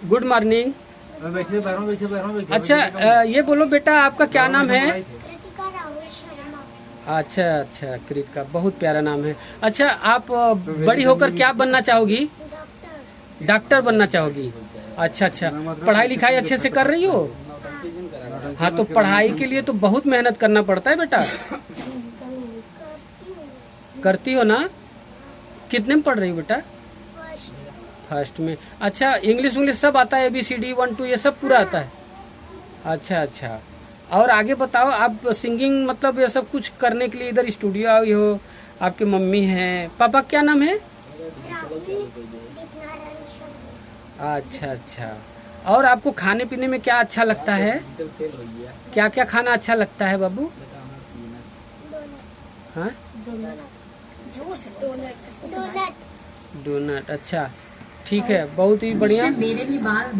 Good morning. बैठे। अच्छा ये बोलो बेटा, आपका क्या नाम है? कृतिका राहुल शर्मा। अच्छा, कृतिका, बहुत प्यारा नाम है। अच्छा, आप बड़ी होकर क्या बनना चाहोगी? डॉक्टर। डॉक्टर बनना चाहोगी? अच्छा, पढ़ाई लिखाई अच्छे से कर रही हो? हाँ, तो पढ़ाई के लिए तो बहुत मेहनत करना पड़ता है बेटा। करती हो ना? कितने में पढ़ रही हो बेटा? फर्स्ट में। अच्छा, इंग्लिश सब आता है? ABCD 1 2 ये सब पूरा आता है? अच्छा। और आगे बताओ, आप सिंगिंग मतलब ये सब कुछ करने के लिए इधर स्टूडियो आई हो? आपके मम्मी हैं, पापा क्या नाम है? राहुल दीपनारायण शर्मा। अच्छा। और आपको खाने पीने में क्या अच्छा लगता है? क्या क्या खाना अच्छा लगता है बाबू? हाँ, डोनट। अच्छा, ठीक है, बहुत ही बढ़िया। मेरे भी बाल